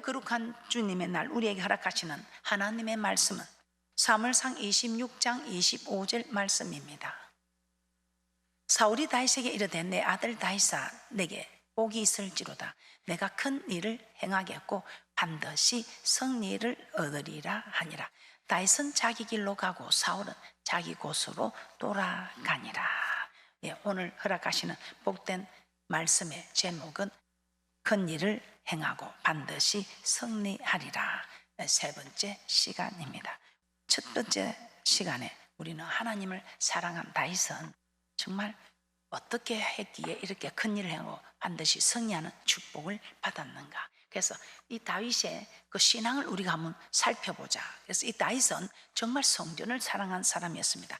오늘도 거룩한 주님의 날 우리에게 허락하시는 하나님의 말씀은 사무엘상 26장 25절 말씀입니다. 사울이 다윗에게 이르되 내 아들 다윗아 내게 복이 있을지로다. 내가 큰 일을 행하겠고 반드시 승리를 얻으리라 하니라. 다윗은 자기 길로 가고 사울은 자기 곳으로 돌아가니라. 오늘 허락하시는 복된 말씀의 제목은 큰 일을 행하고 반드시 승리하리라. 세 번째 시간입니다. 첫 번째 시간에 우리는 하나님을 사랑한 다윗은 정말 어떻게 했기에 이렇게 큰 일을 행하고 반드시 승리하는 축복을 받았는가. 그래서 이 다윗의 그 신앙을 우리가 한번 살펴보자. 그래서 이 다윗은 정말 성전을 사랑한 사람이었습니다.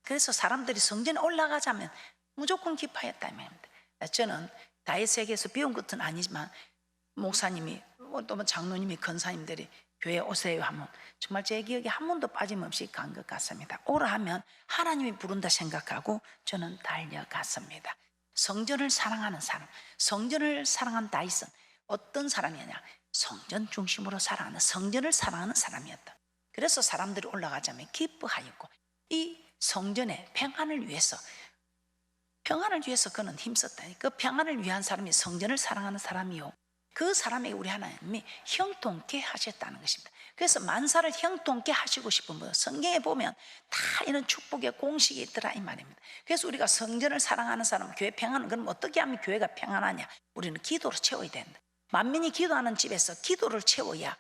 그래서 사람들이 성전에 올라가자면 무조건 기뻐했다 말입니다. 저는 다윗에게서 배운 것은 아니지만 목사님이 또 장로님이 권사님들이 교회 오세요 하면 정말 제 기억에 한 번도 빠짐없이 간 것 같습니다. 오라 하면 하나님이 부른다 생각하고 저는 달려갔습니다. 성전을 사랑하는 사람, 성전을 사랑한 다윗은 어떤 사람이었냐? 성전 중심으로 살아가는, 성전을 사랑하는 사람이었다. 그래서 사람들이 올라가자면 기뻐하였고 이 성전의 평안을 위해서 그는 힘썼다. 그 평안을 위한 사람이 성전을 사랑하는 사람이요, 그 사람에게 우리 하나님이 형통케 하셨다는 것입니다. 그래서 만사를 형통케 하시고 싶은 분, 성경에 보면 다 이런 축복의 공식이 있더라 이 말입니다. 그래서 우리가 성전을 사랑하는 사람, 교회 평안은, 그럼 어떻게 하면 교회가 평안하냐? 우리는 기도로 채워야 된다. 만민이 기도하는 집에서 기도를 채워야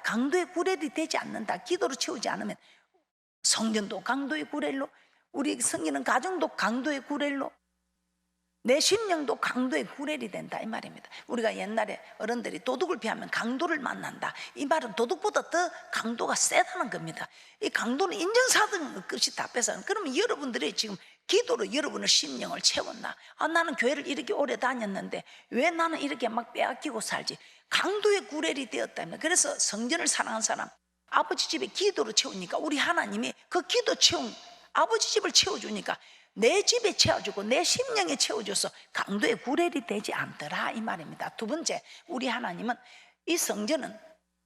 강도의 구렐이 되지 않는다. 기도로 채우지 않으면 성전도 강도의 구렐로, 우리 성기는 가정도 강도의 구렐로, 내 심령도 강도의 구렐이 된다 이 말입니다. 우리가 옛날에 어른들이 도둑을 피하면 강도를 만난다, 이 말은 도둑보다 더 강도가 세다는 겁니다. 이 강도는 인정사정 끝이 다 뺏어요. 그러면 여러분들이 지금 기도로 여러분의 심령을 채웠나? 나는 교회를 이렇게 오래 다녔는데 왜 나는 이렇게 막 빼앗기고 살지? 강도의 구렐이 되었다면. 그래서 성전을 사랑하는 사람, 아버지 집에 기도로 채우니까 우리 하나님이 그 기도 채운 아버지 집을 채워주니까 내 집에 채워주고 내 심령에 채워줘서 강도의 구렐이 되지 않더라 이 말입니다. 두 번째, 우리 하나님은 이 성전은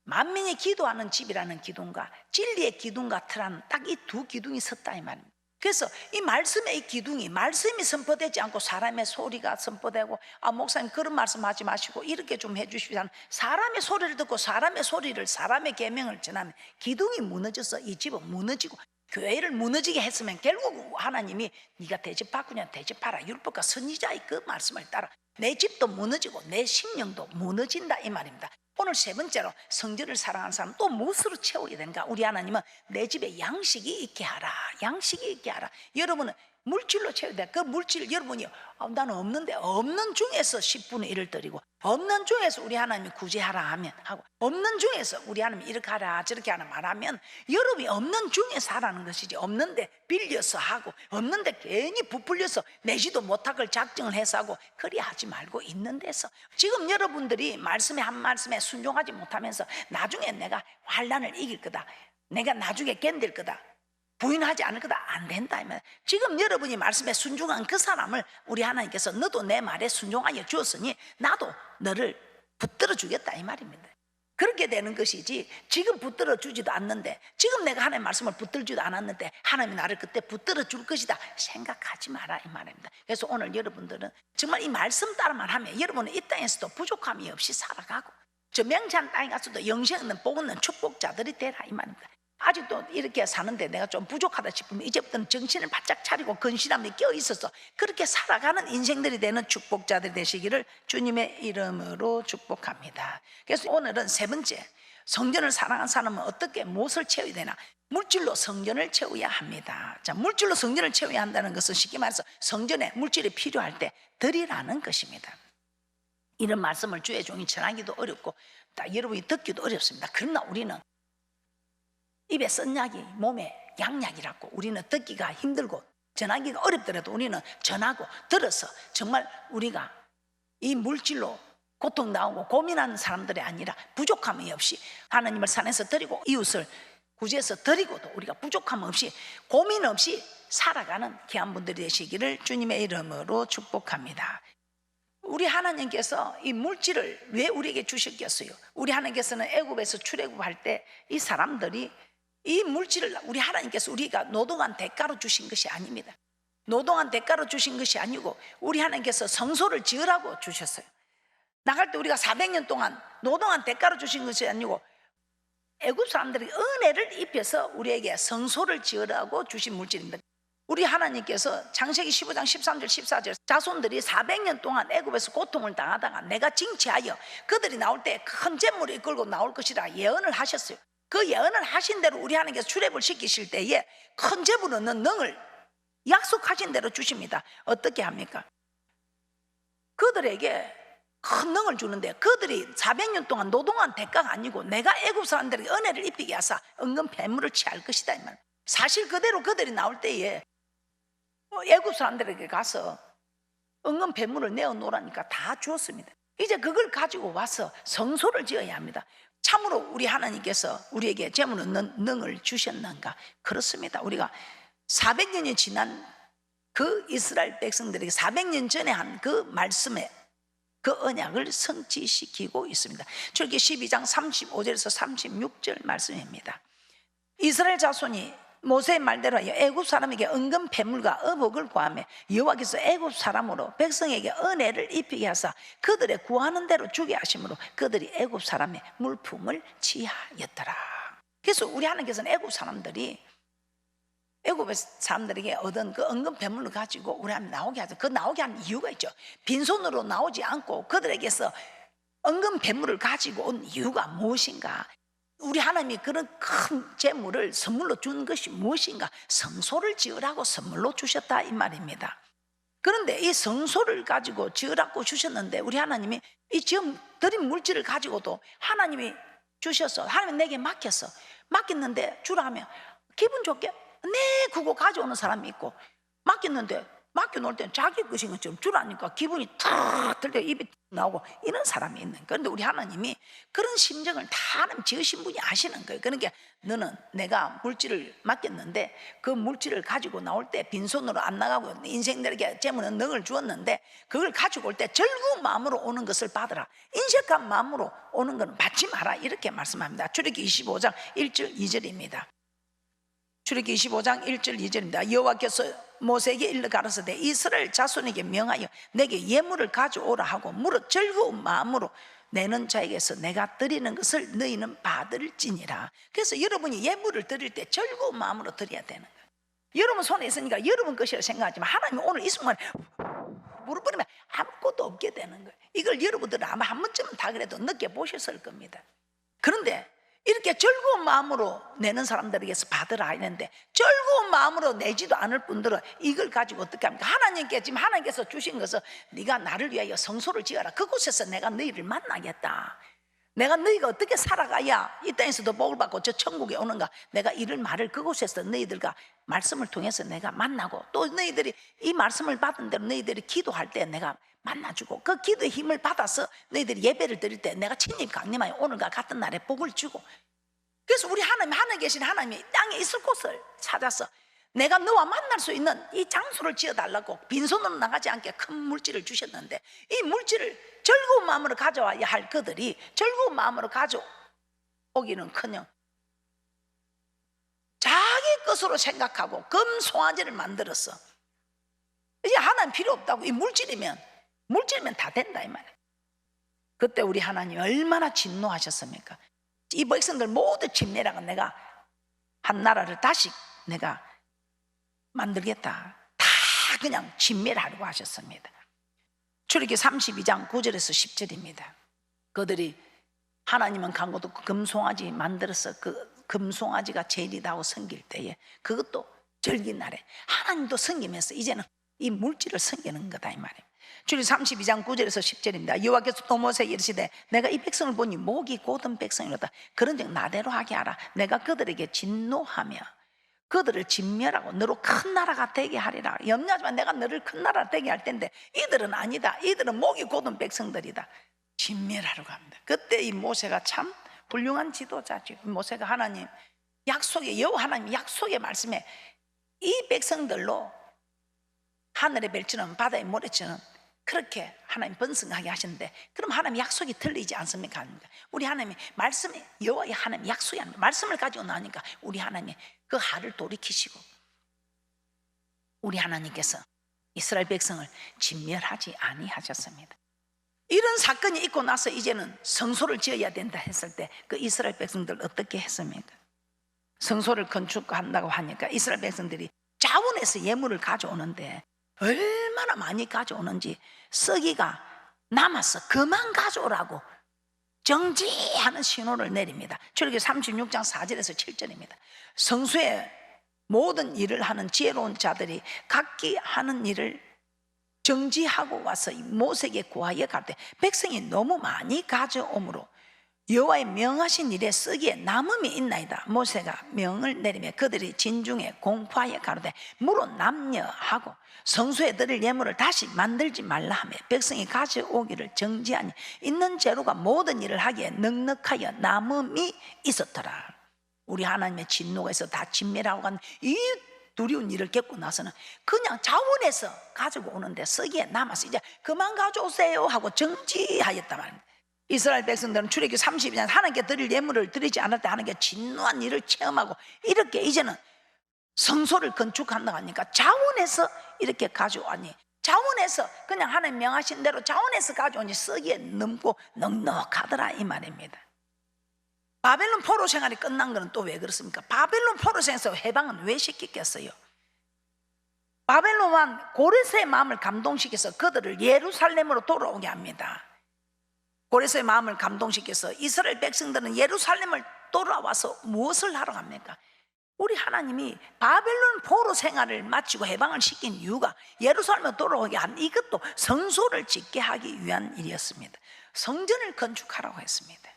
만민이 기도하는 집이라는 기둥과 진리의 기둥 같으라는 딱 이 두 기둥이 섰다 이 말입니다. 그래서 이 말씀의 이 기둥이, 말씀이 선포되지 않고 사람의 소리가 선포되고, 목사님 그런 말씀하지 마시고 이렇게 좀 해주시지 않으면, 사람의 소리를 듣고 사람의 소리를, 사람의 계명을 전하면 기둥이 무너져서 이 집은 무너지고 교회를 무너지게 했으면 결국 하나님이 네가 대집 바꾸냐, 대집하라, 율법과 선지자의 그 말씀을 따라 내 집도 무너지고 내 심령도 무너진다 이 말입니다. 오늘 세 번째로, 성전을 사랑하는 사람 또 무엇으로 채워야 되는가? 우리 하나님은 내 집에 양식이 있게 하라, 양식이 있게 하라. 여러분은 물질로 채워야 돼. 그 물질, 여러분이 나는 없는데, 없는 중에서 10분의 1을 드리고, 없는 중에서 우리 하나님이 구제하라 하면 하고, 없는 중에서 우리 하나님이 이렇게 하라 저렇게 하라 말하면 여러분이 없는 중에서 하라는 것이지, 없는데 빌려서 하고, 없는데 괜히 부풀려서 내지도 못할 걸 작정을 해서 하고, 그리 하지 말고 있는 데서. 지금 여러분들이 말씀에 한 말씀에 순종하지 못하면서 나중에 내가 환난을 이길 거다, 내가 나중에 견딜 거다, 부인하지 않을 거다, 안 된다. 지금 여러분이 말씀에 순종한 그 사람을 우리 하나님께서 너도 내 말에 순종하여 주었으니 나도 너를 붙들어 주겠다 이 말입니다. 그렇게 되는 것이지, 지금 붙들어 주지도 않는데, 지금 내가 하나님의 말씀을 붙들지도 않았는데 하나님이 나를 그때 붙들어 줄 것이다 생각하지 마라 이 말입니다. 그래서 오늘 여러분들은 정말 이 말씀 따라만 하면 여러분은 이 땅에서도 부족함이 없이 살아가고, 저 명찬 땅에 가서도 영생 있는 복 있는 축복자들이 되라 이 말입니다. 아직도 이렇게 사는데 내가 좀 부족하다 싶으면 이제부터는 정신을 바짝 차리고 근신함이 껴있어서 그렇게 살아가는 인생들이 되는 축복자들이 되시기를 주님의 이름으로 축복합니다. 그래서 오늘은 세 번째, 성전을 사랑하는 사람은 어떻게, 무엇을 채워야 되나? 물질로 성전을 채워야 합니다. 자, 물질로 성전을 채워야 한다는 것은 쉽게 말해서 성전에 물질이 필요할 때 드리라는 것입니다. 이런 말씀을 주의 종이 전하기도 어렵고 여러분이 듣기도 어렵습니다. 그러나 우리는 입에 쓴 약이 몸에 양약이라고, 우리는 듣기가 힘들고 전하기가 어렵더라도 우리는 전하고 들어서 정말 우리가 이 물질로 고통 나오고 고민하는 사람들이 아니라 부족함이 없이 하나님을 산에서 드리고 이웃을 구제해서 드리고도 우리가 부족함 없이 고민 없이 살아가는 귀한 분들이 되시기를 주님의 이름으로 축복합니다. 우리 하나님께서 이 물질을 왜 우리에게 주셨겠어요? 우리 하나님께서는 애굽에서 출애굽할 때 이 사람들이 이 물질을 우리 하나님께서 우리가 노동한 대가로 주신 것이 아닙니다. 노동한 대가로 주신 것이 아니고 우리 하나님께서 성소를 지으라고 주셨어요. 나갈 때 우리가 400년 동안 노동한 대가로 주신 것이 아니고 애굽 사람들이 은혜를 입혀서 우리에게 성소를 지으라고 주신 물질입니다. 우리 하나님께서 창세기 15장 13절 14절 자손들이 400년 동안 애굽에서 고통을 당하다가 내가 징치하여 그들이 나올 때 큰 재물을 이끌고 나올 것이라 예언을 하셨어요. 그 예언을 하신 대로 우리 하나님께서 출애굽을 시키실 때에 큰 재물 얻는 능을 약속하신 대로 주십니다. 어떻게 합니까? 그들에게 큰 능을 주는데 그들이 400년 동안 노동한 대가가 아니고 내가 애굽 사람들에게 은혜를 입히게 하사 은근 배물을 취할 것이다 이 말. 사실 그대로 그들이 나올 때에 애굽 사람들에게 가서 은근 배물을 내어 놓으라니까 다 주었습니다. 이제 그걸 가지고 와서 성소를 지어야 합니다. 참으로 우리 하나님께서 우리에게 재물 얻는 능을 주셨는가? 그렇습니다. 우리가 400년이 지난 그 이스라엘 백성들에게 400년 전에 한 그 말씀에 그 언약을 성취시키고 있습니다. 출애굽기 12장 35절에서 36절 말씀입니다. 이스라엘 자손이 모세의 말대로 하여 애굽 사람에게 은근 배물과 의복을 구하며 여호와께서 애굽 사람으로 백성에게 은혜를 입히게 하사 그들의 구하는 대로 주게 하심으로 그들이 애굽 사람의 물품을 취하였더라. 그래서 우리 하나님께서는 애굽 사람들이 애굽의 사람들에게 얻은 그 은근 배물을 가지고 우리 하나님 나오게 하죠. 그 나오게 하는 이유가 있죠. 빈손으로 나오지 않고 그들에게서 은근 배물을 가지고 온 이유가 무엇인가? 우리 하나님이 그런 큰 재물을 선물로 준 것이 무엇인가? 성소를 지으라고 선물로 주셨다 이 말입니다. 그런데 이 성소를 가지고 지으라고 주셨는데 우리 하나님이 이 지금 드린 물질을 가지고도 하나님이 주셔서 하나님이 내게 맡겼는데 주라 하면 기분 좋게 네 그거 가져오는 사람이 있고 맡겼는데 맡겨놓을 때는 자기 것인 것처럼 주라니까 기분이 탁 들 때 입이 나오고 이런 사람이 있는 거예요. 그런데 우리 하나님이 그런 심정을 다 하나님 지으신 분이 아시는 거예요. 그러니까 너는 내가 물질을 맡겼는데 그 물질을 가지고 나올 때 빈손으로 안 나가고 인생들에게 재물은 능을 주었는데 그걸 가지고 올 때 즐거운 마음으로 오는 것을 받으라. 인색한 마음으로 오는 것은 받지 마라 이렇게 말씀합니다. 출애굽기 25장 1절 2절입니다. 출애굽기 25장 1절 2절입니다. 여호와께서 모세에게 일러 가라사대 이스라엘 자손에게 명하여 내게 예물을 가져오라 하고 물어 즐거운 마음으로 내는 자에게서 내가 드리는 것을 너희는 받을지니라. 그래서 여러분이 예물을 드릴 때 즐거운 마음으로 드려야 되는 거예요. 여러분 손에 있으니까 여러분 것이라 생각하지만 하나님이 오늘 이 순간 무릎 꿇으면 아무것도 없게 되는 거예요. 이걸 여러분들은 아마 한 번쯤은 다 그래도 느껴보셨을 겁니다. 그런데 이렇게 즐거운 마음으로 내는 사람들에게서 받으라 했는데 즐거운 마음으로 내지도 않을 분들은 이걸 가지고 어떻게 합니까? 지금 하나님께서 주신 것은 네가 나를 위하여 성소를 지어라. 그곳에서 내가 너희를 만나겠다. 내가 너희가 어떻게 살아가야 이 땅에서도 복을 받고 저 천국에 오는가? 내가 이를 말을 그곳에서 너희들과 말씀을 통해서 내가 만나고 또 너희들이 이 말씀을 받은 대로 너희들이 기도할 때 내가 만나주고 그 기도의 힘을 받아서 너희들이 예배를 드릴 때 내가 친히 강림하여 오늘과 같은 날에 복을 주고. 그래서 우리 하나님 하늘에 계신 하나님이 땅에 있을 곳을 찾아서 내가 너와 만날 수 있는 이 장소를 지어달라고 빈손으로 나가지 않게 큰 물질을 주셨는데 이 물질을 즐거운 마음으로 가져와야 할 그들이 즐거운 마음으로 가져오기는커녕 자기 것으로 생각하고 금송아지를 만들었어. 이제 하나님 필요 없다고. 이 물질이면 다 된다 이 말이에요. 그때 우리 하나님 얼마나 진노하셨습니까? 이 백성들 모두 침례라고 내가 한 나라를 다시 내가 만들겠다. 다 그냥 진멸하려고 하셨습니다. 출애굽기 32장 9절에서 10절입니다. 그들이 하나님은 강고도 금송아지 만들어서 그 금송아지가 제일이다고 섬길 때에 그것도 절긴 날에 하나님도 섬기면서 이제는 이 물질을 섬기는 거다 이 말이에요. 출애굽기 32장 9절에서 10절입니다. 여호와께서 또 모세에게 이르시되 내가 이 백성을 보니 목이 곧은 백성이로다. 그런즉 나대로 하게 하라. 내가 그들에게 진노하며 그들을 진멸하고 너로 큰 나라가 되게 하리라. 염려하지 마. 내가 너를 큰 나라 되게 할 텐데 이들은 아니다. 이들은 목이 곧은 백성들이다. 진멸하려고 합니다. 그때 이 모세가 참 훌륭한 지도자죠. 모세가 하나님 약속의 여호와 하나님 약속의 말씀에 이 백성들로 하늘의 별처럼 바다의 모래처럼 그렇게 하나님 번성하게 하시는데, 그럼 하나님 약속이 틀리지 않습니까? 우리 하나님이 말씀이 여호와의 하나님 약속이 아닙니다. 말씀을 가지고 나니까 우리 하나님이 그 하를 돌이키시고 우리 하나님께서 이스라엘 백성을 진멸하지 아니하셨습니다. 이런 사건이 있고 나서 이제는 성소를 지어야 된다 했을 때 그 이스라엘 백성들 어떻게 했습니까? 성소를 건축한다고 하니까 이스라엘 백성들이 자원에서 예물을 가져오는데 얼마나 많이 가져오는지 썩이가 남아서 그만 가져오라고 정지하는 신호를 내립니다. 출애굽기 36장 4절에서 7절입니다. 성소에 모든 일을 하는 지혜로운 자들이 각기 하는 일을 정지하고 와서 모세에게 구하여 갈 때 백성이 너무 많이 가져오므로 여호와의 명하신 일에 썩이에 남음이 있나이다. 모세가 명을 내리며 그들이 진중에 공포하여 가로되 무로 남녀하고 성소에 드릴 예물을 다시 만들지 말라 하며 백성이 가져오기를 정지하니 있는 재료가 모든 일을 하기에 넉넉하여 남음이 있었더라. 우리 하나님의 진노가 있어 다 진멸하고 간 이 두려운 일을 겪고 나서는 그냥 자원에서 가지고 오는데 썩이에 남아서 이제 그만 가져오세요 하고 정지하였단 말입니다. 이스라엘 백성들은 출애굽기 32장 하나님께 드릴 예물을 드리지 않을 때 하나님께 진노한 일을 체험하고 이렇게 이제는 성소를 건축한다고 하니까 자원에서 이렇게 가져오니 자원에서 그냥 하나님 명하신 대로 자원에서 가져오니 썩이에 넘고 넉넉하더라 이 말입니다. 바벨론 포로 생활이 끝난 거는 또 왜 그렇습니까? 바벨론 포로 생활에서 해방은 왜 시켰겠어요? 바벨론만 고레스의 마음을 감동시켜서 그들을 예루살렘으로 돌아오게 합니다. 고레스의 마음을 감동시켜서 이스라엘 백성들은 예루살렘을 돌아와서 무엇을 하러 갑니까? 우리 하나님이 바벨론 포로 생활을 마치고 해방을 시킨 이유가 예루살렘에 돌아오게 한 이것도 성소를 짓게 하기 위한 일이었습니다. 성전을 건축하라고 했습니다.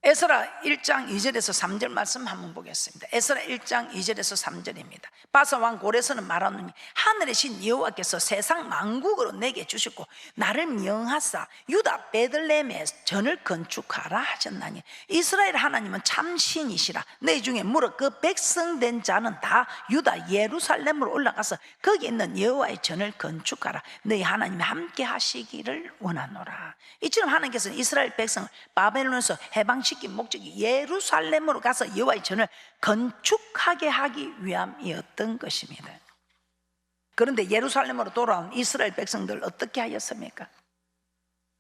에스라 1장 2절에서 3절 말씀 한번 보겠습니다. 에스라 1장 2절에서 3절입니다. 바사 왕 고레스는 말하노니 하늘의 신 여호와께서 세상 만국으로 내게 주셨고 나를 명하사 유다 베들레헴에 전을 건축하라 하셨나니 이스라엘 하나님은 참 신이시라. 너희 중에 무릇 그 백성된 자는 다 유다 예루살렘으로 올라가서 거기 있는 여호와의 전을 건축하라. 너희 하나님이 함께 하시기를 원하노라. 이처럼 하나님께서는 이스라엘 백성을 바벨론에서 해방시킨 목적이 예루살렘으로 가서 여호와의 전을 건축하게 하기 위함이었던 것입니다. 그런데 예루살렘으로 돌아온 이스라엘 백성들 어떻게 하였습니까?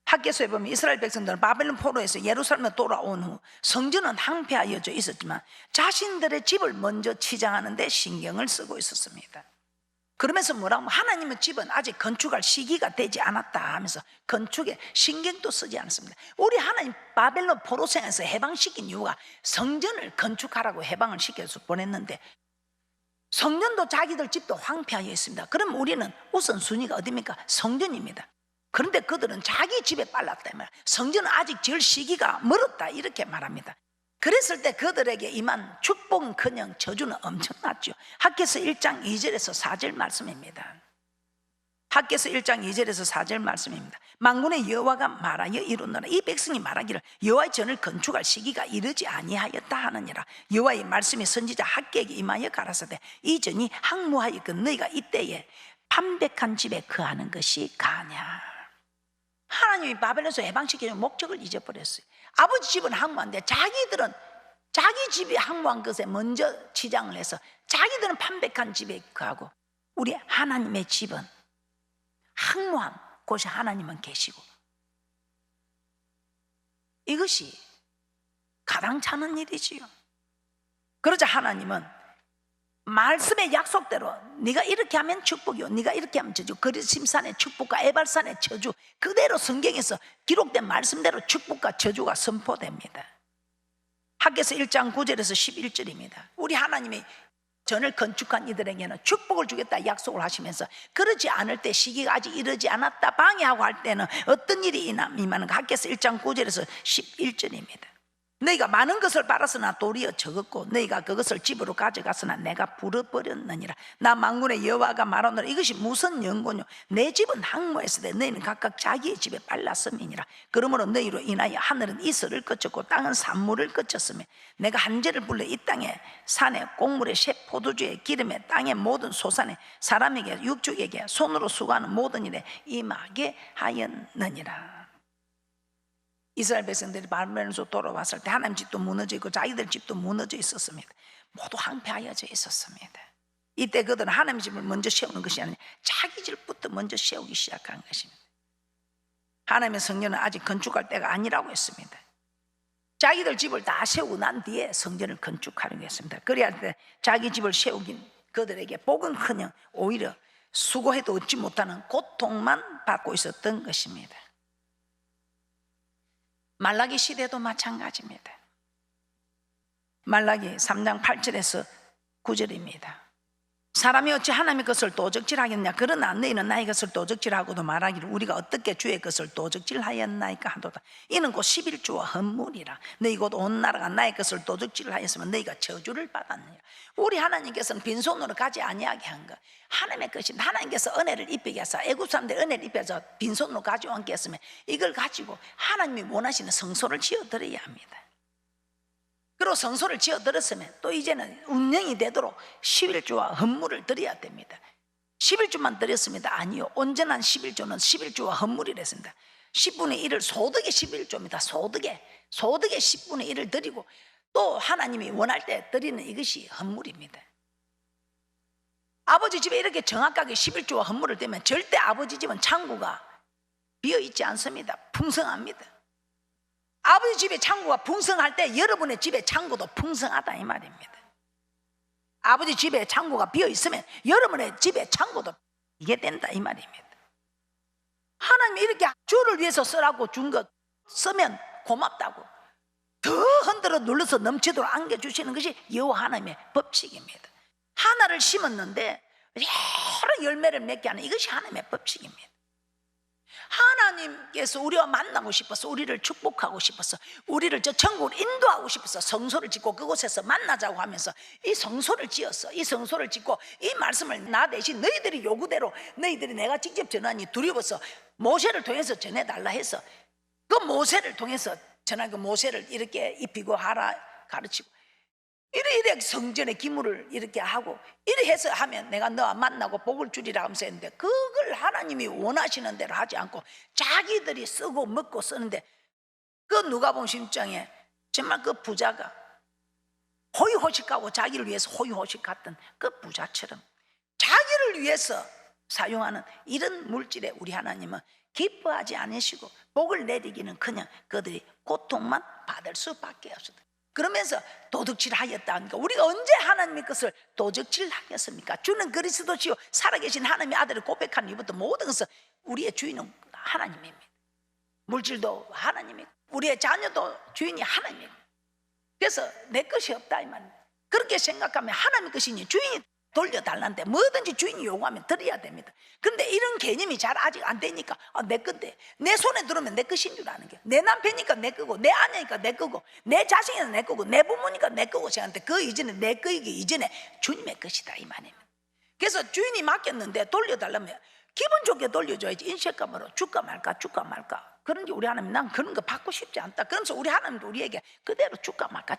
학개서에 보면 이스라엘 백성들은 바벨론 포로에서 예루살렘에 돌아온 후 성전은 황폐하여져 있었지만 자신들의 집을 먼저 치장하는 데 신경을 쓰고 있었습니다. 그러면서 뭐라고 하면 하나님의 집은 아직 건축할 시기가 되지 않았다 하면서 건축에 신경도 쓰지 않습니다. 우리 하나님 바벨론 포로생에서 해방시킨 이유가 성전을 건축하라고 해방을 시켜서 보냈는데 성전도 자기들 집도 황폐하여 있습니다. 그럼 우리는 우선순위가 어디입니까? 성전입니다. 그런데 그들은 자기 집에 빨랐다 말이야. 성전은 아직 지을 시기가 멀었다 이렇게 말합니다. 그랬을 때 그들에게 임한 축복은커녕 저주는 엄청났죠. 학개서 1장 2절에서 4절 말씀입니다. 학개서 1장 2절에서 4절 말씀입니다. 만군의 여호와가 말하여 이루노라. 이 백성이 말하기를 여호와의 전을 건축할 시기가 이르지 아니하였다 하느니라. 여호와의 말씀이 선지자 학개에게 임하여 가라사대 이 전이 항무하였고 너희가 이때에 판백한 집에 거하는 것이 가냐. 하나님이 바벨론에서 해방시키는 목적을 잊어버렸어요. 아버지 집은 항무한데 자기들은 자기 집이 항무한 것에 먼저 치장을 해서 자기들은 판백한 집에 거하고 우리 하나님의 집은 항무한 곳에 하나님은 계시고 이것이 가당찮은 일이지요. 그러자 하나님은 말씀의 약속대로 네가 이렇게 하면 축복이요 네가 이렇게 하면 저주, 그리심산의 축복과 에발산의 저주 그대로 성경에서 기록된 말씀대로 축복과 저주가 선포됩니다. 학개서 1장 9절에서 11절입니다. 우리 하나님이 전을 건축한 이들에게는 축복을 주겠다 약속을 하시면서 그러지 않을 때 시기가 아직 이르지 않았다 방해하고 할 때는 어떤 일이 임하는가. 학개서 1장 9절에서 11절입니다. 너희가 많은 것을 바랐으나 도리어 적었고 너희가 그것을 집으로 가져갔으나 내가 불어버렸느니라. 나 만군의 여호와가 말하노라. 이것이 무슨 연고뇨? 내 집은 항모했으되 너희는 각각 자기의 집에 빨랐음이니라. 그러므로 너희로 인하여 하늘은 이슬을 그쳤고 땅은 산물을 그쳤으며 내가 한재를 불러 이 땅에 산에 곡물에 새 포도주에 기름에 땅의 모든 소산에 사람에게 육축에게 손으로 수고하는 모든 일에 임하게 하였느니라. 이스라엘 백성들이 바벨론에서 돌아왔을 때 하나님 집도 무너져 있고 자기들 집도 무너져 있었습니다. 모두 황폐하여져 있었습니다. 이때 그들은 하나님 집을 먼저 세우는 것이 아니라 자기 집부터 먼저 세우기 시작한 것입니다. 하나님의 성전은 아직 건축할 때가 아니라고 했습니다. 자기들 집을 다 세우고 난 뒤에 성전을 건축하려고 했습니다. 그래야 때 자기 집을 세우긴 그들에게 복은커녕 오히려 수고해도 얻지 못하는 고통만 받고 있었던 것입니다. 말라기 시대도 마찬가지입니다. 말라기 3장 8절에서 9절입니다. 사람이 어찌 하나님의 것을 도적질하겠냐? 그러나 너희는 나의 것을 도적질하고도 말하기를 우리가 어떻게 주의 것을 도적질하였나이까 하도다. 이는 곧 11조와 헌물이라. 너희 곧 온 나라가 나의 것을 도적질하였으면 너희가 저주를 받았느니라. 우리 하나님께서는 빈손으로 가지 아니하게 한 것, 하나님의 것입니다. 하나님께서 은혜를 입히게 하사 애굽 사람들 은혜를 입혀서 빈손으로 가져오게 했으면 이걸 가지고 하나님이 원하시는 성소를 지어드려야 합니다. 그리고 성소를 지어드렸으면 또 이제는 운영이 되도록 11조와 헌물을 드려야 됩니다. 11조만 드렸습니다. 아니요, 온전한 11조는 11조와 헌물이랬습니다. 10분의 1을 소득의 11조입니다. 소득의 10분의 1을 드리고 또 하나님이 원할 때 드리는 이것이 헌물입니다. 아버지 집에 이렇게 정확하게 11조와 헌물을 대면 절대 아버지 집은 창고가 비어있지 않습니다. 풍성합니다. 아버지 집에 창고가 풍성할 때 여러분의 집에 창고도 풍성하다 이 말입니다. 아버지 집에 창고가 비어있으면 여러분의 집에 창고도 이게 된다 이 말입니다. 하나님이 이렇게 주를 위해서 쓰라고 준 것 쓰면 고맙다고 더 흔들어 눌러서 넘치도록 안겨주시는 것이 여호와 하나님의 법칙입니다. 하나를 심었는데 여러 열매를 맺게 하는 이것이 하나님의 법칙입니다. 하나님께서 우리와 만나고 싶어서 우리를 축복하고 싶어서 우리를 저 천국으로 인도하고 싶어서 성소를 짓고 그곳에서 만나자고 하면서 이 성소를 지었어. 이 성소를 짓고 이 말씀을 나 대신 너희들이 요구대로 너희들이 내가 직접 전하니 두려워서 모세를 통해서 전해달라 해서 그 모세를 통해서 전한 그 모세를 이렇게 입히고 하라 가르치고 이래 성전의 기물을 이렇게 하고 이래 해서 하면 내가 너와 만나고 복을 주리라 하면서 했는데 그걸 하나님이 원하시는 대로 하지 않고 자기들이 쓰고 먹고 쓰는데 그 누가복음 10장에 정말 그 부자가 호의호식하고 자기를 위해서 호의호식 갔던 그 부자처럼 자기를 위해서 사용하는 이런 물질에 우리 하나님은 기뻐하지 않으시고 복을 내리기는 그냥 그들이 고통만 받을 수밖에 없습니다. 그러면서 도둑질하였다 하니까 우리가 언제 하나님의 것을 도둑질하겠습니까? 주는 그리스도시요 살아계신 하나님의 아들을 고백한 이후부터 모든 것은 우리의 주인은 하나님입니다. 물질도 하나님이고 우리의 자녀도 주인이 하나님입니다. 그래서 내 것이 없다 이 말입니다. 그렇게 생각하면 하나님의 것이니 주인이 돌려달라는데 뭐든지 주인이 요구하면 드려야 됩니다. 그런데 이런 개념이 잘 아직 안 되니까 내 건데 내 손에 들으면 내 것인 줄 아는 게 내 남편이니까 내 거고 내 아내니까 내 거고 내 자식이니까 내 거고 내 부모니까 내 거고 생각하는데 그 이전에 내 거이기 이전에 주님의 것이다 이 말입니다. 그래서 주인이 맡겼는데 돌려달라면 기분 좋게 돌려줘야지. 인색감으로 줄까 말까 그런 게 우리 하나님 난 그런 거 받고 싶지 않다. 그러면서 우리 하나님도 우리에게 그대로 줄까 말까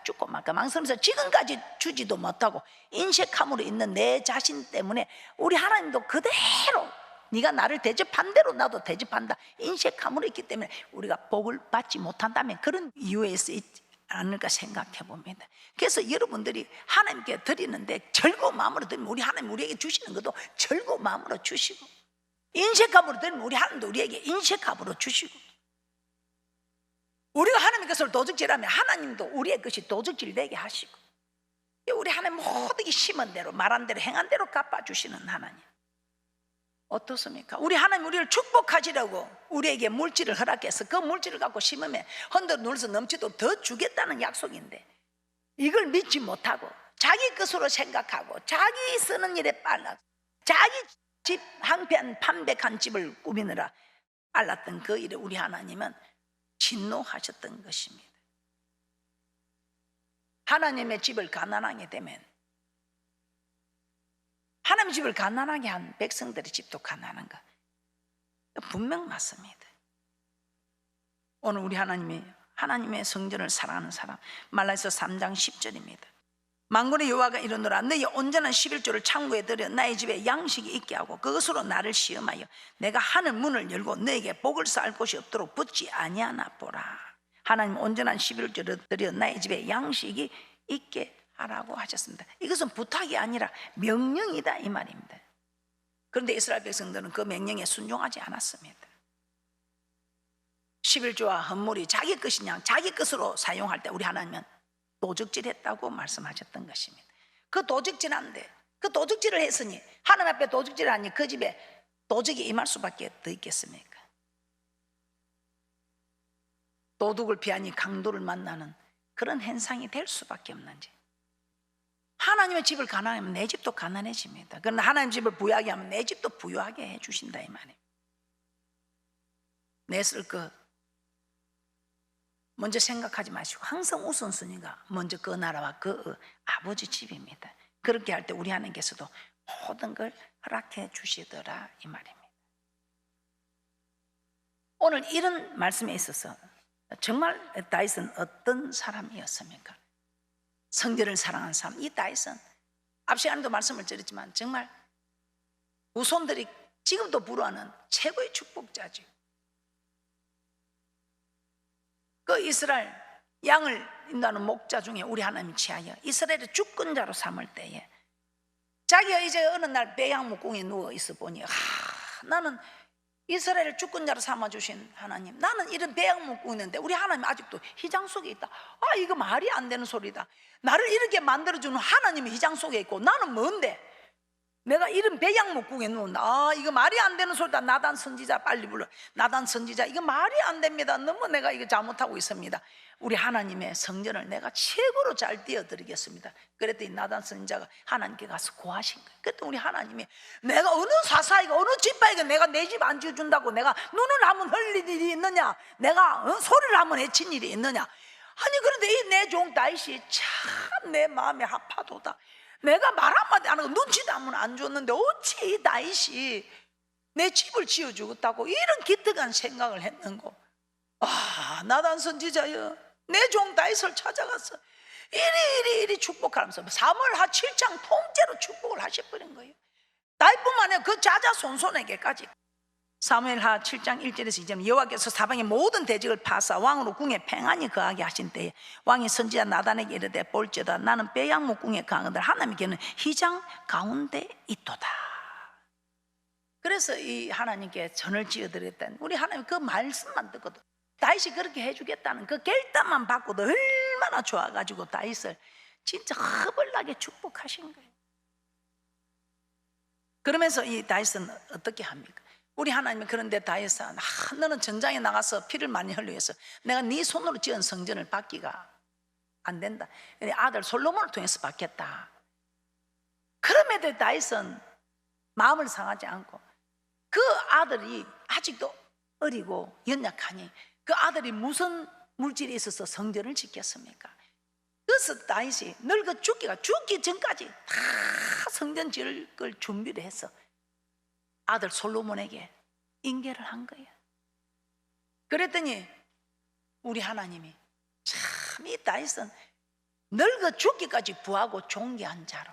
망설이면서 지금까지 주지도 못하고 인색함으로 있는 내 자신 때문에 우리 하나님도 그대로 네가 나를 대접한 대로 나도 대접한다 인색함으로 있기 때문에 우리가 복을 받지 못한다면 그런 이유에 있지 않을까 생각해 봅니다. 그래서 여러분들이 하나님께 드리는데 즐거운 마음으로 드리면 우리 하나님 우리에게 주시는 것도 즐거운 마음으로 주시고 인색함으로 드리면 우리 하나님도 우리에게 인색함으로 주시고 우리가 하나님의 것을 도둑질하면 하나님도 우리의 것이 도둑질 되게 하시고 우리 하나님 모든 게 심은 대로 말한 대로 행한 대로 갚아주시는 하나님 어떻습니까? 우리 하나님 우리를 축복하시려고 우리에게 물질을 허락해서 그 물질을 갖고 심으면 흔들어 눌러서 넘치도록 더 주겠다는 약속인데 이걸 믿지 못하고 자기 것으로 생각하고 자기 쓰는 일에 빨라 자기 집 한 편 판백한 집을 꾸미느라 알랐던 그 일에 우리 하나님은 진노하셨던 것입니다. 하나님의 집을 가난하게 되면, 하나님의 집을 가난하게 한 백성들의 집도 가난한 거 분명 맞습니다. 오늘 우리 하나님의 성전을 사랑하는 사람, 말라기서 3장 10절입니다. 만군의 여호와가 이르노라, 너희 온전한 11조를 창고에 들여 나의 집에 양식이 있게 하고 그것으로 나를 시험하여 내가 하늘 문을 열고 너에게 복을 쌓을 곳이 없도록 붙지 아니하나 보라. 하나님 온전한 11조를 들여 나의 집에 양식이 있게 하라고 하셨습니다. 이것은 부탁이 아니라 명령이다 이 말입니다. 그런데 이스라엘 백성들은 그 명령에 순종하지 않았습니다. 11조와 헌물이 자기 것이냐 자기 것으로 사용할 때 우리 하나님은 도적질했다고 말씀하셨던 것입니다. 그 도적질한데, 그 도적질을 했으니, 하나님 앞에 도적질을 하니 그 집에 도적이 임할 수밖에 더 있겠습니까? 도둑을 피하니 강도를 만나는 그런 현상이 될 수밖에 없는지. 하나님의 집을 가난하면 내 집도 가난해집니다. 그러나 하나님 집을 부유하게 하면 내 집도 부유하게 해주신다 이 말이에요. 내 쓸 것 먼저 생각하지 마시고 항상 우선순위가 먼저 그 나라와 그 아버지 집입니다. 그렇게 할 때 우리 하나님께서도 모든 걸 허락해 주시더라 이 말입니다. 오늘 이런 말씀에 있어서 정말 다윗은 어떤 사람이었습니까? 성전을 사랑하는 사람. 이 다윗은 앞 시간에도 말씀을 드렸지만 정말 후손들이 지금도 부러워하는 최고의 축복자죠. 그 이스라엘 양을 인도하는 목자 중에 우리 하나님이 취하여 이스라엘의 주권자로 삼을 때에 자기가 이제 어느 날 배양목궁에 누워 있어 보니 나는 이스라엘을 주권자로 삼아주신 하나님, 나는 이런 배양목궁에 있는데 우리 하나님 아직도 휘장 속에 있다. 이거 말이 안 되는 소리다. 나를 이렇게 만들어주는 하나님이 휘장 속에 있고 나는 뭔데 내가 이런 배양목궁에 누운다. 이거 말이 안 되는 소리다. 나단 선지자 빨리 불러. 나단 선지자, 이거 말이 안 됩니다. 너무 내가 이거 잘못하고 있습니다. 우리 하나님의 성전을 내가 최고로 잘 띄워드리겠습니다. 그랬더니 나단 선지자가 하나님께 가서 고하신 거예요. 그랬더니 우리 하나님이 내가 어느 사사이가 어느 집파이가 내가 내 집 안 지어준다고 내가 눈을 한번 흘릴 일이 있느냐, 내가 소리를 한번 해친 일이 있느냐. 아니 그런데 이 내 종 다윗이 참 내 마음에 합하도다. 내가 말 한마디 안 하고 눈치도 한번 안 줬는데 어찌 이 다윗이 내 집을 지어주겠다고 이런 기특한 생각을 했는고. 나단 선지자여, 내 종 다윗을 찾아가서 이리 축복하면서 사무엘하 7장 통째로 축복을 하셔버린 거예요. 다윗뿐만 아니라 그 자자손손에게까지. 사무엘하 7장 1절에서 2절, 여호와께서 사방의 모든 대적을 파사 왕으로 궁에 평안히 거하게 하신 때에 왕이 선지자 나단에게 이르되 볼지어다 나는 배양목궁에 거하거늘 하나님께는 휘장 가운데 있도다. 그래서 이 하나님께 전을 지어드렸다는 우리 하나님 그 말씀만 듣고도 다윗이 그렇게 해주겠다는 그 결단만 받고도 얼마나 좋아가지고 다윗을 진짜 허벌나게 축복하신 거예요. 그러면서 이 다윗은 어떻게 합니까? 우리 하나님은 그런데 다윗아, 너는 전장에 나가서 피를 많이 흘려서 내가 네 손으로 지은 성전을 받기가 안 된다. 아들 솔로몬을 통해서 받겠다. 그럼에도 다윗은 마음을 상하지 않고 그 아들이 아직도 어리고 연약하니 그 아들이 무슨 물질이 있어서 성전을 짓겠습니까? 그래서 다윗이 늙어 죽기 전까지 다 성전 지을 걸 준비를 해서 아들 솔로몬에게 인계를 한 거예요. 그랬더니 우리 하나님이 참 이 다윗은 늙어 죽기까지 부하고 존귀한 자로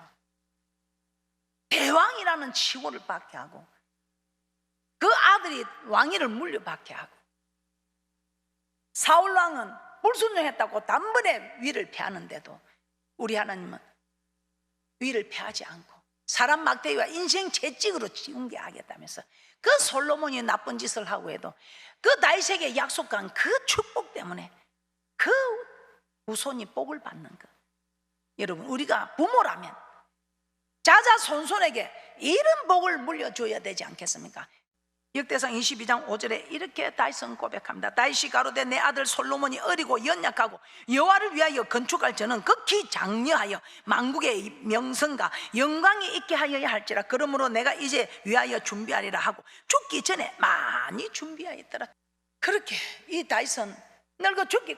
대왕이라는 칭호를 받게 하고 그 아들이 왕위를 물려받게 하고 사울왕은 불순종했다고 단번에 위를 패하는데도 우리 하나님은 위를 패하지 않고 사람 막대기와 인생 채찍으로 징계하겠다면서 그 솔로몬이 나쁜 짓을 하고 해도 그 다윗에게 약속한 그 축복 때문에 그 후손이 복을 받는 것. 여러분 우리가 부모라면 자자손손에게 이런 복을 물려줘야 되지 않겠습니까? 역대상 22장 5절에 이렇게 다윗은 고백합니다. 다윗이 가로되 내 아들 솔로몬이 어리고 연약하고 여호와를 위하여 건축할 저는 극히 장려하여 만국의 명성과 영광이 있게 하여야 할지라. 그러므로 내가 이제 위하여 준비하리라 하고 죽기 전에 많이 준비하였더라. 그렇게 이 다윗은 늙어 죽기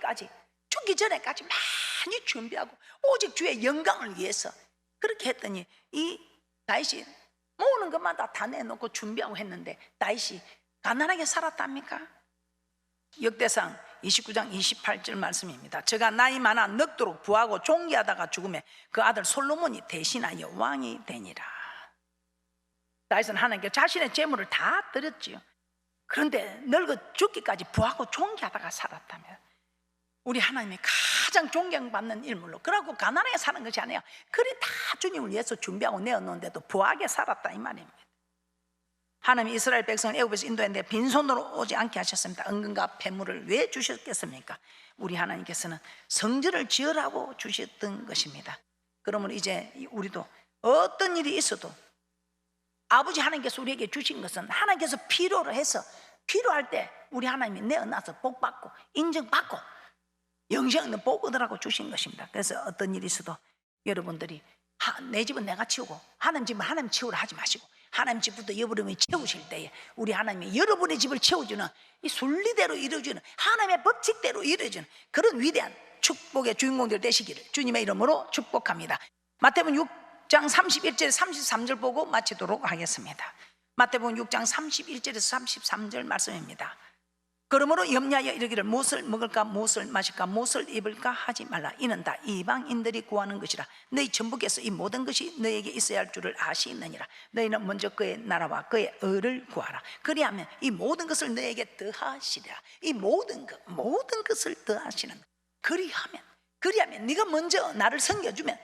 전에까지 많이 준비하고 오직 주의 영광을 위해서 그렇게 했더니 이 다윗이 모으는 것마다 다 내놓고 준비하고 했는데 다윗이 가난하게 살았답니까? 역대상 29장 28절 말씀입니다. 저가 나이 많아 늙도록 부하고 종기하다가 죽음에 그 아들 솔로몬이 대신하여 왕이 되니라. 다윗은 하나님께 자신의 재물을 다 드렸지요. 그런데 늙어 죽기까지 부하고 종기하다가 살았다면 우리 하나님이 가장 존경받는 인물로, 그러고 가난하게 사는 것이 아니에요. 그리 다 주님을 위해서 준비하고 내어놓은데도 부하게 살았다 이 말입니다. 하나님이 이스라엘 백성을 애굽에서 인도했는데 빈손으로 오지 않게 하셨습니다. 은금과 폐물을 왜 주셨겠습니까? 우리 하나님께서는 성전을 지으라고 주셨던 것입니다. 그러면 이제 우리도 어떤 일이 있어도 아버지 하나님께서 우리에게 주신 것은 하나님께서 필요로 해서 필요할 때 우리 하나님이 내어놔서 복받고 인정받고 영생 있는 복 얻으라고 주신 것입니다. 그래서 어떤 일이 있어도 여러분들이 내 집은 내가 치우고 하나님 집은 하나님 치우라 하지 마시고 하나님 집부터 여러분이 채우실 때에 우리 하나님이 여러분의 집을 채워주는 이 순리대로 이루어지는 하나님의 법칙대로 이루어지는 그런 위대한 축복의 주인공들 되시기를 주님의 이름으로 축복합니다. 마태복음 6장 31절에서 33절 보고 마치도록 하겠습니다. 마태복음 6장 31절에서 33절 말씀입니다. 그러므로 염려하여 이르기를 무엇을 먹을까 무엇을 마실까 무엇을 입을까 하지 말라. 이는 다 이방인들이 구하는 것이라. 너희 전부께서 이 모든 것이 너희에게 있어야 할 줄을 아시느니라. 너희는 먼저 그의 나라와 그의 의를 구하라. 그리하면 이 모든 것을 너희에게 더하시리라. 이 모든 것을 더하시는. 그리하면 네가 먼저 나를 섬겨주면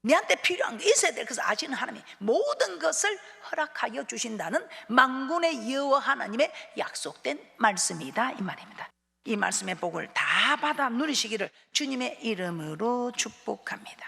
네한테 필요한 거 있어야 될 것을 아시는 하나님이 모든 것을 허락하여 주신다는 만군의 여호와 하나님의 약속된 말씀이다 이 말입니다. 이 말씀의 복을 다 받아 누리시기를 주님의 이름으로 축복합니다.